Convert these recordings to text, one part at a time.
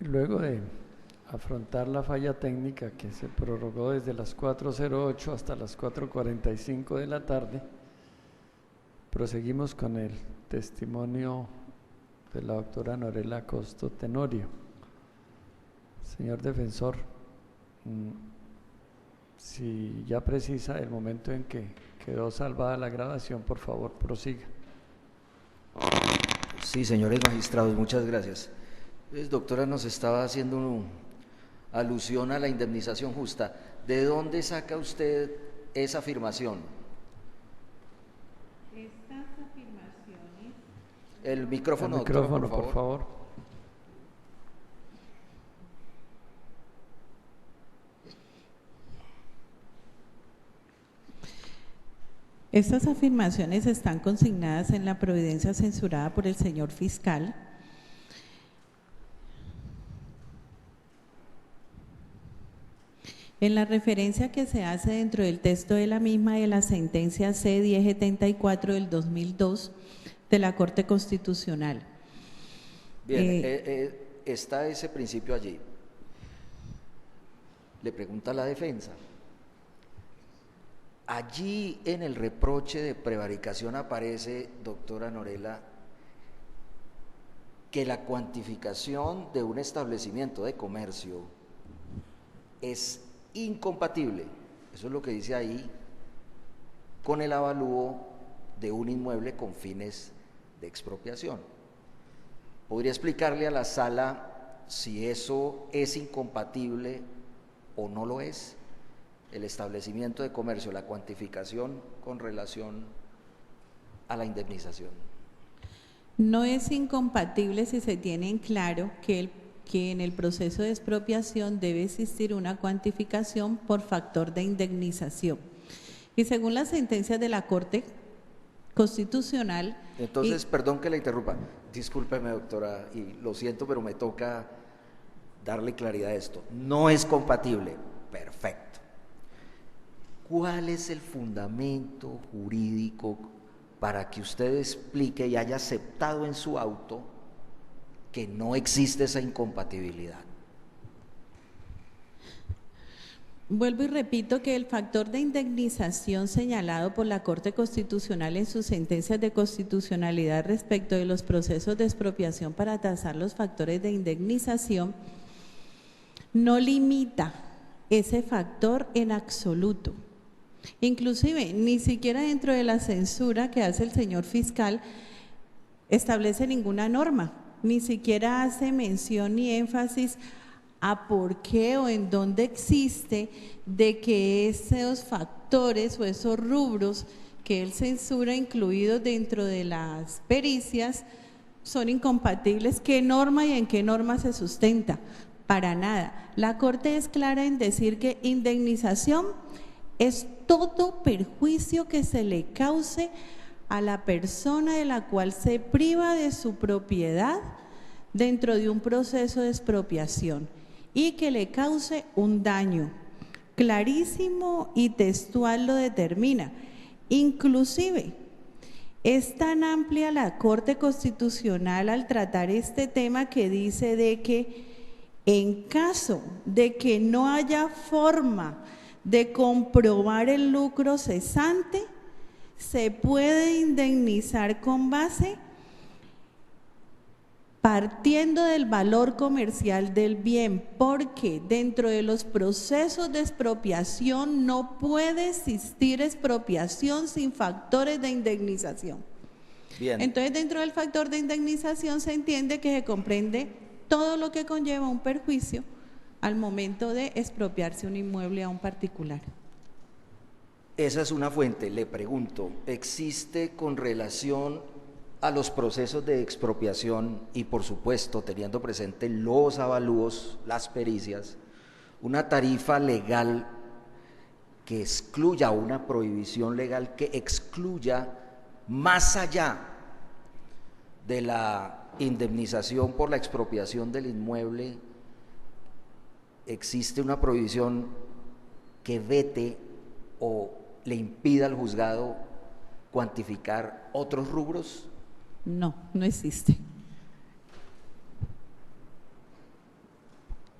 Luego de afrontar la falla técnica que se prorrogó desde las 4:08 hasta las 4:45 de la tarde, proseguimos con el testimonio de la doctora Norela Costo Tenorio. Señor defensor, si ya precisa el momento en que quedó salvada la grabación, por favor, prosiga. Sí, señores magistrados, muchas gracias. Pues, doctora, nos estaba haciendo alusión a la indemnización justa. ¿De dónde saca usted esa afirmación? Estas afirmaciones. El micrófono, El micrófono, doctora, por favor. Estas afirmaciones están consignadas en la providencia censurada por el señor fiscal. En la referencia que se hace dentro del texto de la misma de la sentencia C-1074 del 2002 de la Corte Constitucional. Bien, está ese principio allí. Le pregunta la defensa. Allí en el reproche de prevaricación aparece, doctora Norela, que la cuantificación de un establecimiento de comercio es incompatible, eso es lo que dice ahí, con el avalúo de un inmueble con fines de expropiación. ¿Podría explicarle a la sala si eso es incompatible o no lo es? El establecimiento de comercio, la cuantificación con relación a la indemnización. No es incompatible si se tiene en claro que en el proceso de expropiación debe existir una cuantificación por factor de indemnización. Y según las sentencias de la Corte Constitucional… Entonces, perdón que la interrumpa, discúlpeme, doctora, y lo siento, pero me toca darle claridad a esto. No es compatible, perfecto. ¿Cuál es el fundamento jurídico para que usted explique y haya aceptado en su auto que no existe esa incompatibilidad? Vuelvo y repito que el factor de indemnización señalado por la Corte Constitucional en sus sentencias de constitucionalidad respecto de los procesos de expropiación para tasar los factores de indemnización no limita ese factor en absoluto. Inclusive, ni siquiera dentro de la censura que hace el señor fiscal establece ninguna norma, ni siquiera hace mención ni énfasis a por qué o en dónde existe de que esos factores o esos rubros que él censura incluidos dentro de las pericias son incompatibles. ¿Qué norma y en qué norma se sustenta? Para nada. La Corte es clara en decir que indemnización es todo perjuicio que se le cause a la persona de la cual se priva de su propiedad dentro de un proceso de expropiación y que le cause un daño. Clarísimo y textual lo determina. Inclusive, es tan amplia la Corte Constitucional al tratar este tema que dice de que en caso de que no haya forma de comprobar el lucro cesante, se puede indemnizar con base partiendo del valor comercial del bien, porque dentro de los procesos de expropiación no puede existir expropiación sin factores de indemnización. Bien. Entonces, dentro del factor de indemnización se entiende que se comprende todo lo que conlleva un perjuicio al momento de expropiarse un inmueble a un particular. Esa es una fuente. Le pregunto, ¿existe con relación a los procesos de expropiación y, por supuesto, teniendo presente los avalúos, las pericias, una tarifa legal que excluya, una prohibición legal que excluya más allá de la indemnización por la expropiación del inmueble? ¿Existe una prohibición que vete o le impida al juzgado cuantificar otros rubros? No, no existe.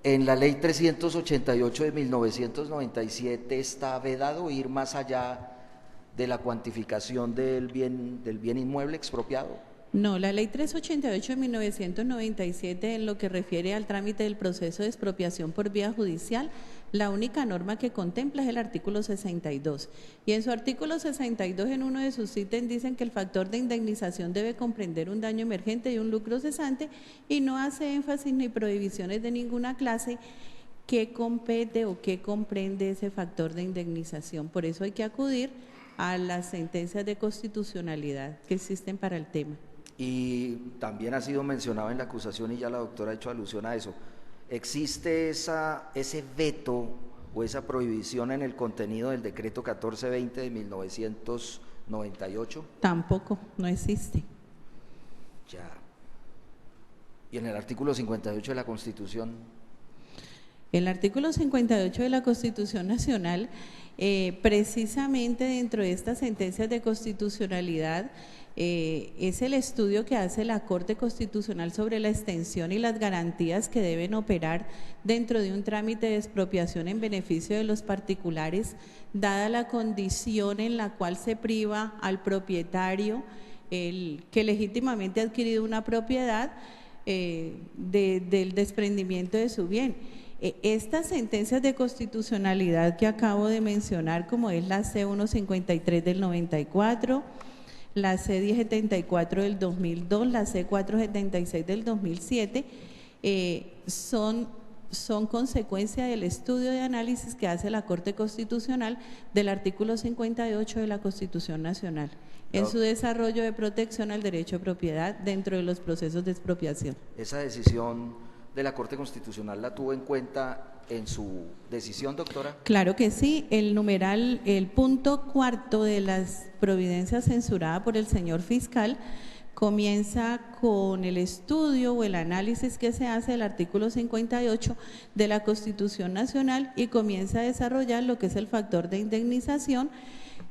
En la ley 388 de 1997 está vedado ir más allá de la cuantificación del bien inmueble expropiado. No, la ley 388 de 1997, en lo que refiere al trámite del proceso de expropiación por vía judicial, la única norma que contempla es el artículo 62. Y en su artículo 62, en uno de sus ítems, dicen que el factor de indemnización debe comprender un daño emergente y un lucro cesante, y no hace énfasis ni prohibiciones de ninguna clase que compete o que comprende ese factor de indemnización. Por eso hay que acudir a las sentencias de constitucionalidad que existen para el tema. Y también ha sido mencionado en la acusación, y ya la doctora ha hecho alusión a eso. ¿Existe ese veto o esa prohibición en el contenido del decreto 1420 de 1998? Tampoco, no existe. Ya. ¿Y en el artículo 58 de la Constitución? El artículo 58 de la Constitución Nacional, precisamente dentro de estas sentencias de constitucionalidad, es el estudio que hace la Corte Constitucional sobre la extensión y las garantías que deben operar dentro de un trámite de expropiación en beneficio de los particulares, dada la condición en la cual se priva al propietario que legítimamente ha adquirido una propiedad del desprendimiento de su bien. Estas sentencias de constitucionalidad que acabo de mencionar, como es la C153 del 94, la C1074 del 2002, la C476 del 2007, son consecuencia del estudio de análisis que hace la Corte Constitucional del artículo 58 de la Constitución Nacional, en su desarrollo de protección al derecho de propiedad dentro de los procesos de expropiación. ¿Esa decisión de la Corte Constitucional la tuvo en cuenta en su decisión, doctora? Claro que sí. El punto cuarto de las providencias censuradas por el señor fiscal comienza con el estudio o el análisis que se hace del artículo 58 de la Constitución Nacional y comienza a desarrollar lo que es el factor de indemnización.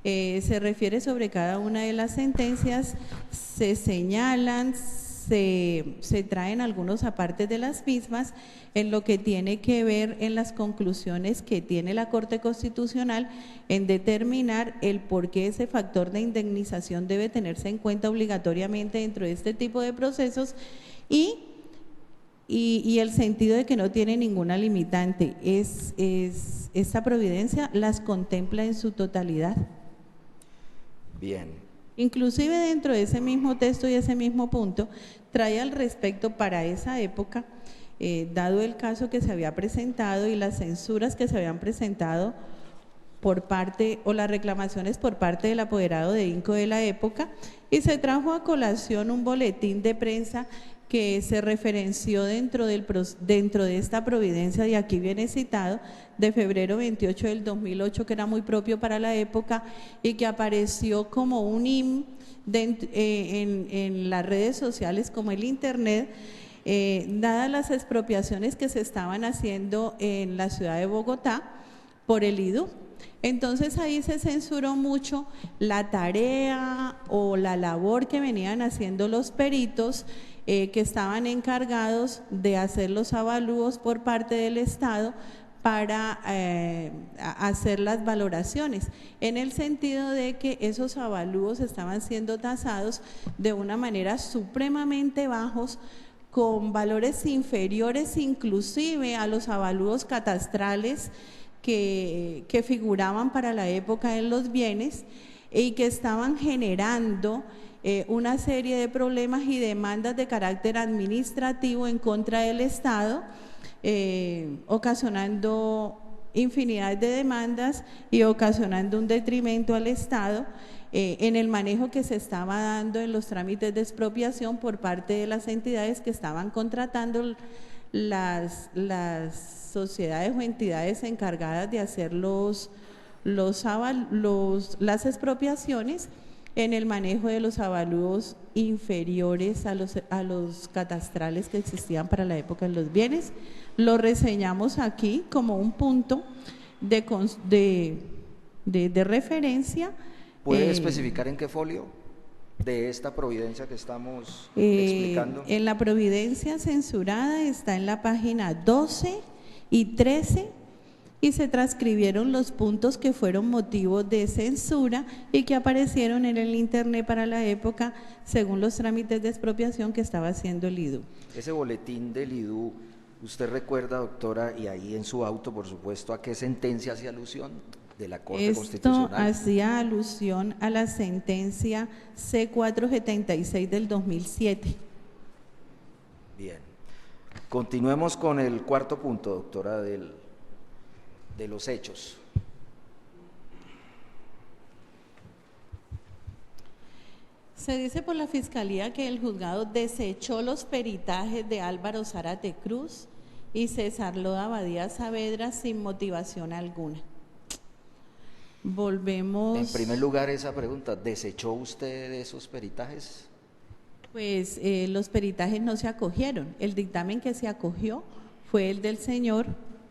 Se refiere sobre cada una de las sentencias, se señalan, se traen algunos apartes de las mismas en lo que tiene que ver en las conclusiones que tiene la Corte Constitucional en determinar el por qué ese factor de indemnización debe tenerse en cuenta obligatoriamente dentro de este tipo de procesos y el sentido de que no tiene ninguna limitante. Esta providencia las contempla en su totalidad. Bien. Inclusive dentro de ese mismo texto y ese mismo punto, trae al respecto para esa época, dado el caso que se había presentado y las censuras que se habían presentado por parte, o las reclamaciones por parte del apoderado de INCO de la época, y se trajo a colación un boletín de prensa que se referenció dentro de esta providencia, y aquí viene citado, de febrero 28 del 2008, que era muy propio para la época y que apareció como un IM en las redes sociales como el internet, dadas las expropiaciones que se estaban haciendo en la ciudad de Bogotá por el IDU. Entonces ahí se censuró mucho la tarea o la labor que venían haciendo los peritos que estaban encargados de hacer los avalúos por parte del Estado para hacer las valoraciones, en el sentido de que esos avalúos estaban siendo tasados de una manera supremamente bajos, con valores inferiores inclusive a los avalúos catastrales que figuraban para la época en los bienes y que estaban generando una serie de problemas y demandas de carácter administrativo en contra del Estado, ocasionando infinidad de demandas y ocasionando un detrimento al Estado en el manejo que se estaba dando en los trámites de expropiación por parte de las entidades que estaban contratando las sociedades o entidades encargadas de hacer las expropiaciones, en el manejo de los avalúos inferiores a los catastrales que existían para la época de los bienes. Lo reseñamos aquí como un punto de referencia. ¿Puede especificar en qué folio de esta providencia que estamos explicando? En la providencia censurada está en la página 12 y 13, y se transcribieron los puntos que fueron motivo de censura y que aparecieron en el internet para la época según los trámites de expropiación que estaba haciendo el IDU. Ese boletín del IDU, ¿usted recuerda, doctora, y ahí en su auto, por supuesto, a qué sentencia hacía alusión de la Corte Esto Constitucional? hacía alusión a la sentencia C476 del 2007. Bien. Continuemos con el cuarto punto, doctora, de los hechos. Se dice por la Fiscalía que el juzgado desechó los peritajes de Álvaro Zárate Cruz y César Loda Abadía Saavedra sin motivación alguna. Volvemos… En primer lugar, esa pregunta, ¿desechó usted esos peritajes? Pues los peritajes no se acogieron. El dictamen que se acogió fue el del señor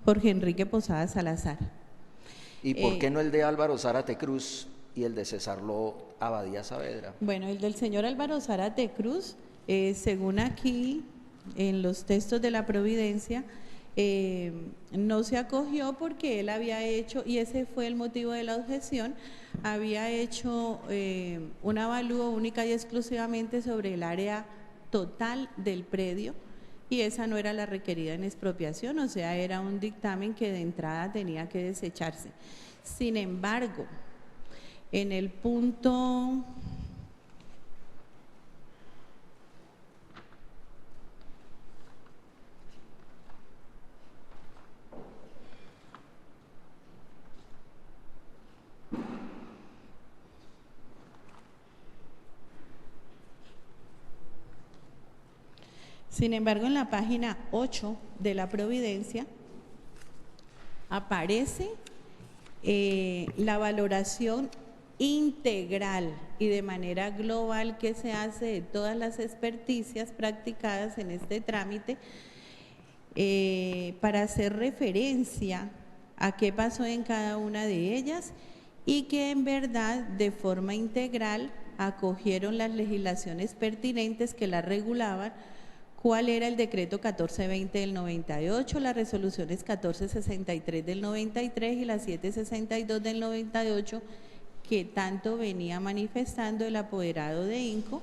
Jorge Enrique Posada Salazar. ¿Y por qué no el de Álvaro Zárate Cruz y el de César Loda Abadía Saavedra? Bueno, el del señor Álvaro Zárate Cruz, según aquí en los textos de la Providencia, no se acogió porque él había hecho, y ese fue el motivo de la objeción, había hecho un avalúo única y exclusivamente sobre el área total del predio, y esa no era la requerida en expropiación, o sea, era un dictamen que de entrada tenía que desecharse. Sin embargo, en el punto… Sin embargo, en la página 8 de la Providencia aparece la valoración integral y de manera global que se hace de todas las experticias practicadas en este trámite para hacer referencia a qué pasó en cada una de ellas y que en verdad de forma integral acogieron las legislaciones pertinentes que las regulaban, cuál era el decreto 1420 del 98, las resoluciones 1463 del 93 y la 762 del 98, que tanto venía manifestando el apoderado de INCO,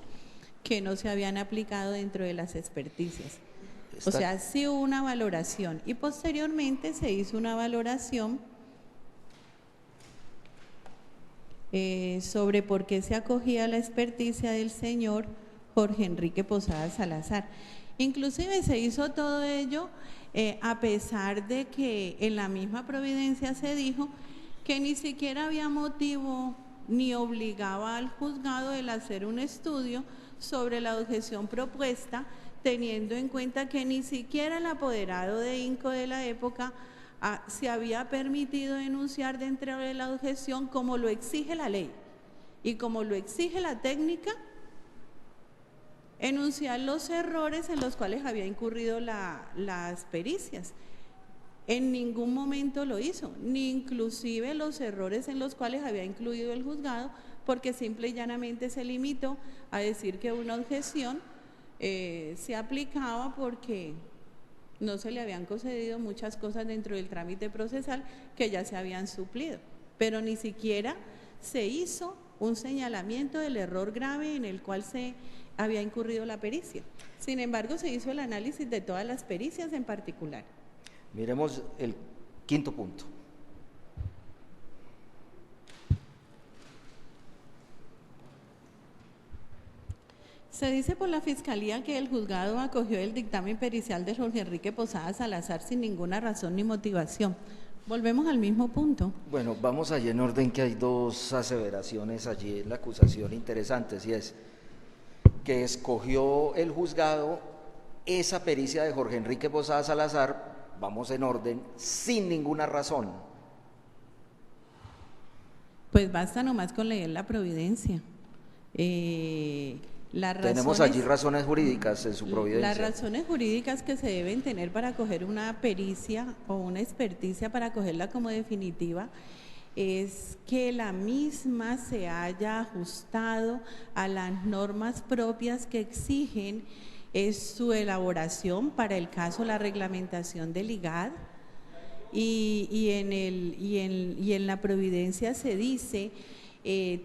que no se habían aplicado dentro de las experticias. O sea, sí hubo una valoración y posteriormente se hizo una valoración sobre por qué se acogía la experticia del señor Jorge Enrique Posada Salazar. Inclusive se hizo todo ello a pesar de que en la misma Providencia se dijo que ni siquiera había motivo ni obligaba al juzgado el hacer un estudio sobre la objeción propuesta, teniendo en cuenta que ni siquiera el apoderado de INCO de la época se había permitido denunciar dentro de la objeción como lo exige la ley y como lo exige la técnica, enunciar los errores en los cuales había incurrido las pericias. En ningún momento lo hizo, ni inclusive los errores en los cuales había incluido el juzgado, porque simple y llanamente se limitó a decir que una objeción se aplicaba porque no se le habían concedido muchas cosas dentro del trámite procesal que ya se habían suplido, pero ni siquiera se hizo un señalamiento del error grave en el cual se había incurrido la pericia. Sin embargo, se hizo el análisis de todas las pericias en particular. Miremos el quinto punto. Se dice por la Fiscalía que el juzgado acogió el dictamen pericial de Jorge Enrique Posada Salazar sin ninguna razón ni motivación. Volvemos al mismo punto. Bueno, vamos allí en orden, que hay dos aseveraciones allí en la acusación interesantes, y es que escogió el juzgado esa pericia de Jorge Enrique Posada Salazar, vamos en orden, sin ninguna razón. Pues basta nomás con leer la Providencia. Tenemos allí razones jurídicas en su Providencia. Las razones jurídicas que se deben tener para acoger una pericia o una experticia, para acogerla como definitiva, es que la misma se haya ajustado a las normas propias que exigen su elaboración, para el caso la reglamentación del IGAD, y en la providencia se dice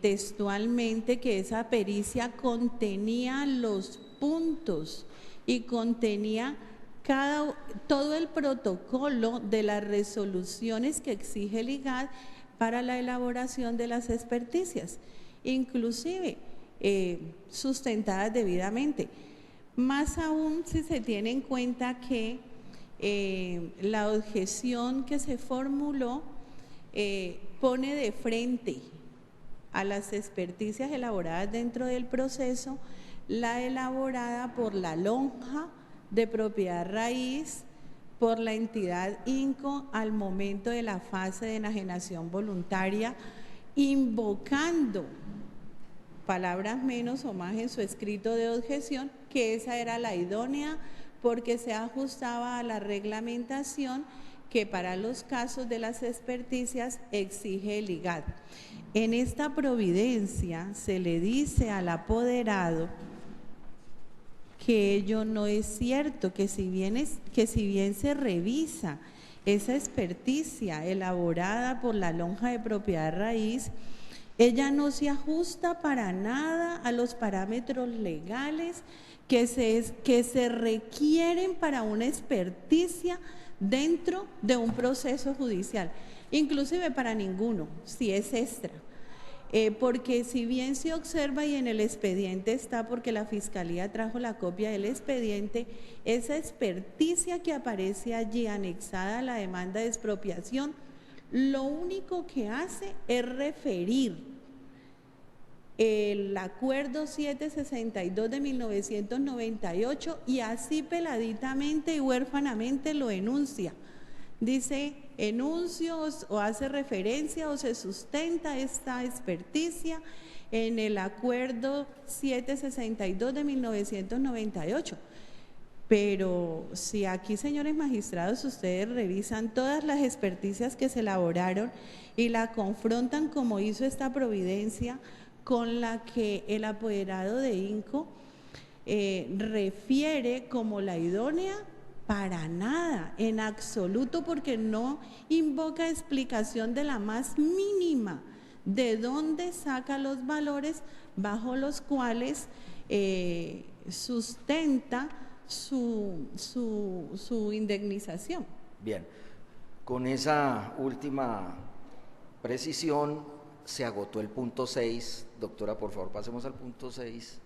textualmente que esa pericia contenía los puntos y contenía todo el protocolo de las resoluciones que exige el IGAD para la elaboración de las experticias, inclusive sustentadas debidamente. Más aún si se tiene en cuenta que la objeción que se formuló pone de frente a las experticias elaboradas dentro del proceso la elaborada por la lonja de propiedad raíz por la entidad INCO al momento de la fase de enajenación voluntaria, invocando palabras menos o más en su escrito de objeción, que esa era la idónea porque se ajustaba a la reglamentación que para los casos de las experticias exige el IGAD. En esta providencia se le dice al apoderado que ello no es cierto, que si bien se revisa esa experticia elaborada por la lonja de propiedad raíz, ella no se ajusta para nada a los parámetros legales que se requieren para una experticia dentro de un proceso judicial, inclusive para ninguno, si es extra. Porque si bien se observa y en el expediente está, porque la Fiscalía trajo la copia del expediente, esa experticia que aparece allí anexada a la demanda de expropiación, lo único que hace es referir el acuerdo 762 de 1998 y así peladitamente y huérfanamente lo enuncia. Dice enuncios o hace referencia o se sustenta esta experticia en el acuerdo 762 de 1998. Pero si aquí, señores magistrados, ustedes revisan todas las experticias que se elaboraron y la confrontan como hizo esta providencia con la que el apoderado de INCO refiere como la idónea, para nada, en absoluto, porque no invoca explicación de la más mínima de dónde saca los valores bajo los cuales sustenta su indemnización. Bien, con esa última precisión se agotó el punto 6. Doctora, por favor, pasemos al punto 6,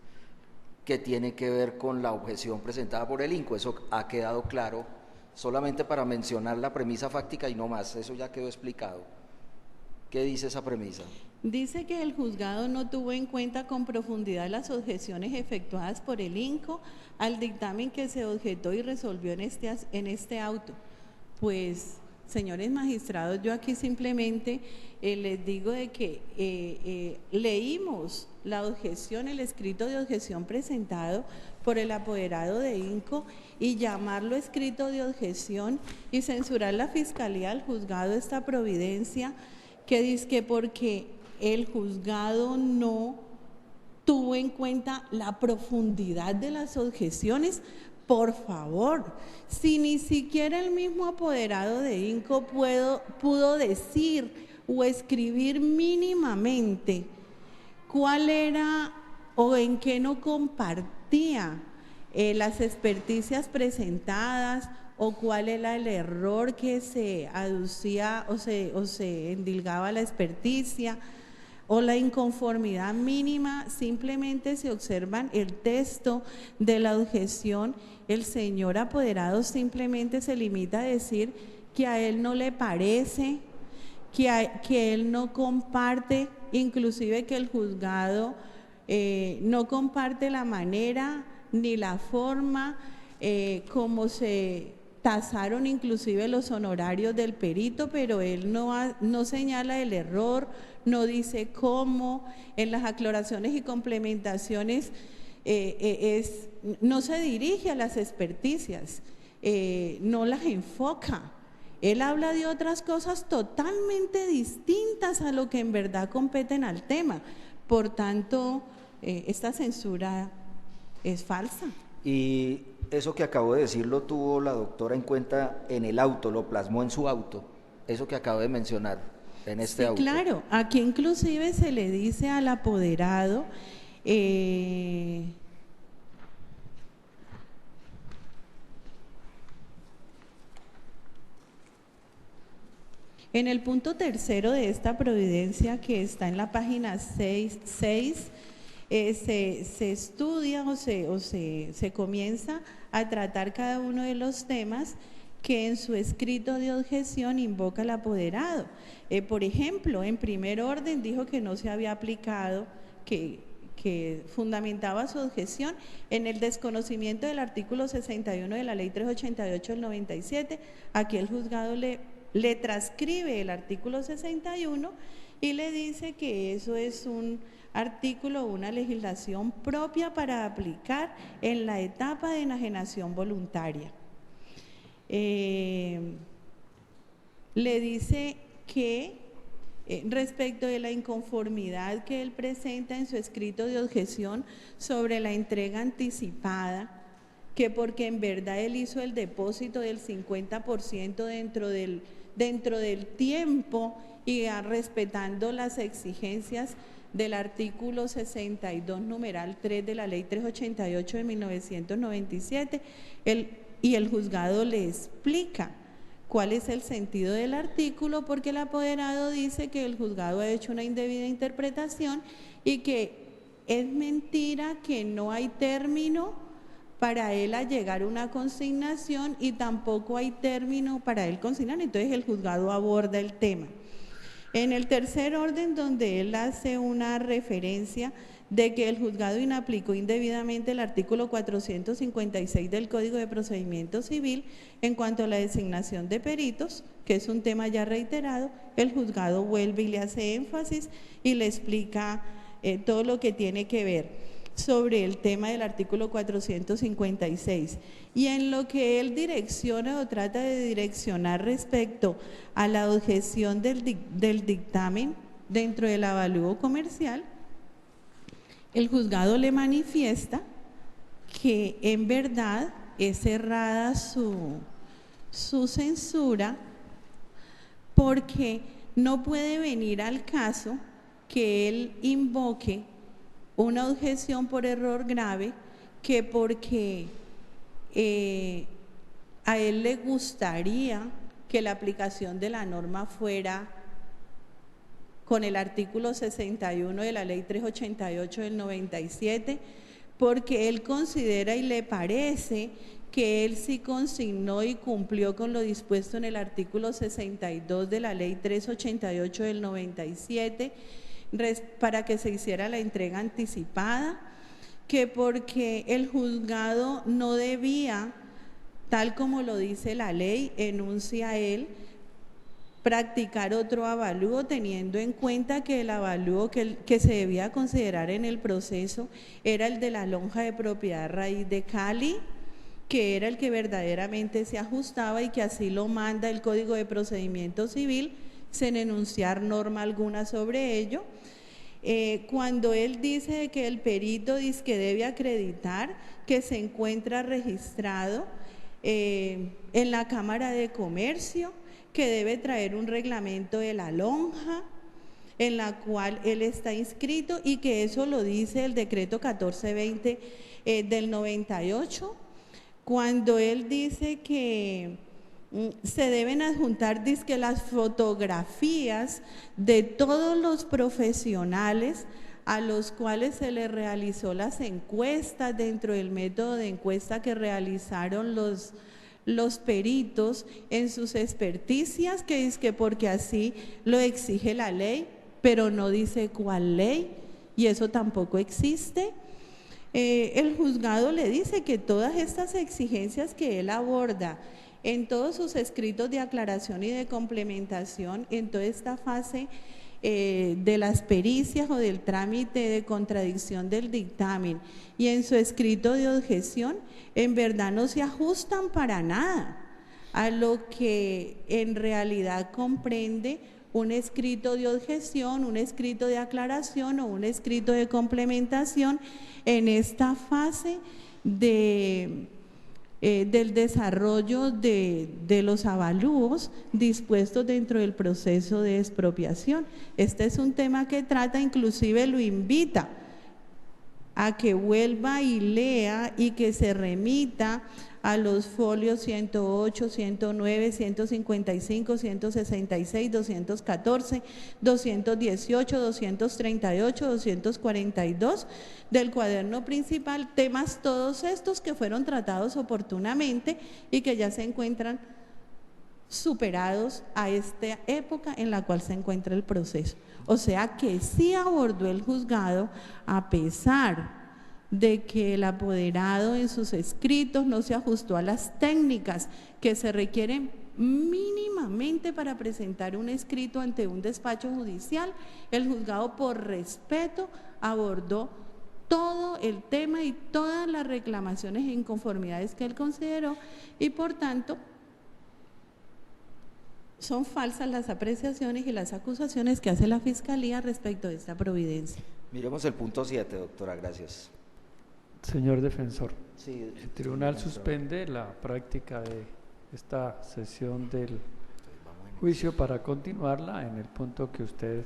que tiene que ver con la objeción presentada por el INCO. Eso ha quedado claro, solamente para mencionar la premisa fáctica y no más, eso ya quedó explicado. ¿Qué dice esa premisa? Dice que el juzgado no tuvo en cuenta con profundidad las objeciones efectuadas por el INCO al dictamen que se objetó y resolvió en este auto. Pues, señores magistrados, yo aquí simplemente les digo de que leímos la objeción, el escrito de objeción presentado por el apoderado de INCO y llamarlo escrito de objeción y censurar la Fiscalía al juzgado esta providencia que dice que porque el juzgado no tuvo en cuenta la profundidad de las objeciones. Por favor, si ni siquiera el mismo apoderado de INCO pudo decir o escribir mínimamente cuál era o en qué no compartía las experticias presentadas o cuál era el error que se aducía o se endilgaba a la experticia o la inconformidad mínima, simplemente se observan el texto de la objeción. El señor apoderado simplemente se limita a decir que a él no le parece, que él no comparte, inclusive que el juzgado no comparte la manera ni la forma como se tasaron inclusive los honorarios del perito, pero él no señala el error, no dice cómo. En las aclaraciones y complementaciones no se dirige a las experticias, no las enfoca. Él habla de otras cosas totalmente distintas a lo que en verdad competen al tema. Por tanto, esta censura es falsa. Y eso que acabo de decir lo tuvo la doctora en cuenta en el auto, lo plasmó en su auto. eso que acabo de mencionar en este Sí, auto. claro, aquí inclusive se le dice al apoderado, en el punto tercero de esta providencia, que está en la página 6, se estudia o se comienza a tratar cada uno de los temas que en su escrito de objeción invoca el apoderado. Por ejemplo, en primer orden dijo que no se había aplicado, que fundamentaba su objeción en el desconocimiento del artículo 61 de la ley 388 del 97. Aquí el juzgado le transcribe el artículo 61 y le dice que eso es un artículo, una legislación propia para aplicar en la etapa de enajenación voluntaria. Le dice que respecto de la inconformidad que él presenta en su escrito de objeción sobre la entrega anticipada, que porque en verdad él hizo el depósito del 50% dentro del tiempo y respetando las exigencias del artículo 62, numeral 3 de la ley 388 de 1997, y el juzgado le explica cuál es el sentido del artículo, porque el apoderado dice que el juzgado ha hecho una indebida interpretación y que es mentira que no hay término para él allegar una consignación y tampoco hay término para él consignar. Entonces el juzgado aborda el tema. En el tercer orden, donde él hace una referencia de que el juzgado inaplicó indebidamente el artículo 456 del Código de Procedimiento Civil en cuanto a la designación de peritos, que es un tema ya reiterado, el juzgado vuelve y le hace énfasis y le explica todo lo que tiene que ver sobre el tema del artículo 456. Y en lo que él direcciona o trata de direccionar respecto a la objeción del dictamen dentro del avalúo comercial, el juzgado le manifiesta que en verdad es errada su censura, porque no puede venir al caso que él invoque una objeción por error grave, que porque a él le gustaría que la aplicación de la norma fuera con el artículo 61 de la ley 388 del 97, porque él considera y le parece que él sí consignó y cumplió con lo dispuesto en el artículo 62 de la ley 388 del 97 para que se hiciera la entrega anticipada, que porque el juzgado no debía, tal como lo dice la ley, enuncia él, practicar otro avalúo, teniendo en cuenta que el avalúo que se debía considerar en el proceso era el de la lonja de propiedad raíz de Cali, que era el que verdaderamente se ajustaba y que así lo manda el Código de Procedimiento Civil, sin enunciar norma alguna sobre ello. Cuando él dice que el perito dice que debe acreditar que se encuentra registrado en la Cámara de Comercio, que debe traer un reglamento de la lonja en la cual él está inscrito, y que eso lo dice el decreto 1420 del 98, cuando él dice que se deben adjuntar dizque las fotografías de todos los profesionales a los cuales se les realizó las encuestas dentro del método de encuesta que realizaron los peritos en sus experticias, que es que porque así lo exige la ley, pero no dice cuál ley, y eso tampoco existe. El juzgado le dice que todas estas exigencias que él aborda en todos sus escritos de aclaración y de complementación, en toda esta fase de las pericias o del trámite de contradicción del dictamen y en su escrito de objeción, en verdad no se ajustan para nada a lo que en realidad comprende un escrito de objeción, un escrito de aclaración o un escrito de complementación en esta fase de del desarrollo de los avalúos dispuestos dentro del proceso de expropiación. Este es un tema que trata, inclusive lo invita a que vuelva y lea y que se remita a los folios 108, 109, 155, 166, 214, 218, 238, 242 del cuaderno principal, temas todos estos que fueron tratados oportunamente y que ya se encuentran superados a esta época en la cual se encuentra el proceso. O sea que sí abordó el juzgado, a pesar de que el apoderado en sus escritos no se ajustó a las técnicas que se requieren mínimamente para presentar un escrito ante un despacho judicial. El juzgado, por respeto, abordó todo el tema y todas las reclamaciones e inconformidades que él consideró, y por tanto son falsas las apreciaciones y las acusaciones que hace la Fiscalía respecto de esta providencia. Miremos el punto 7, doctora, gracias. Señor defensor, Sí, el tribunal suspende la práctica de esta sesión del juicio para continuarla en el punto que usted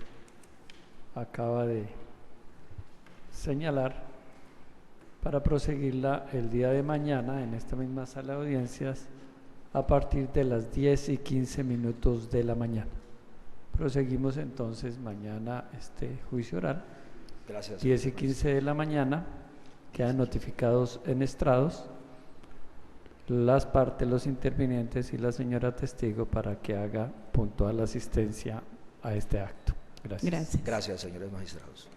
acaba de señalar, para proseguirla el día de mañana en esta misma sala de audiencias a partir de las 10:15 de la mañana. Proseguimos entonces mañana este juicio oral. Gracias. 10:15 de la mañana. Quedan notificados en estrados las partes, los intervinientes y la señora testigo para que haga puntual asistencia a este acto. Gracias. Gracias. Gracias, señores magistrados.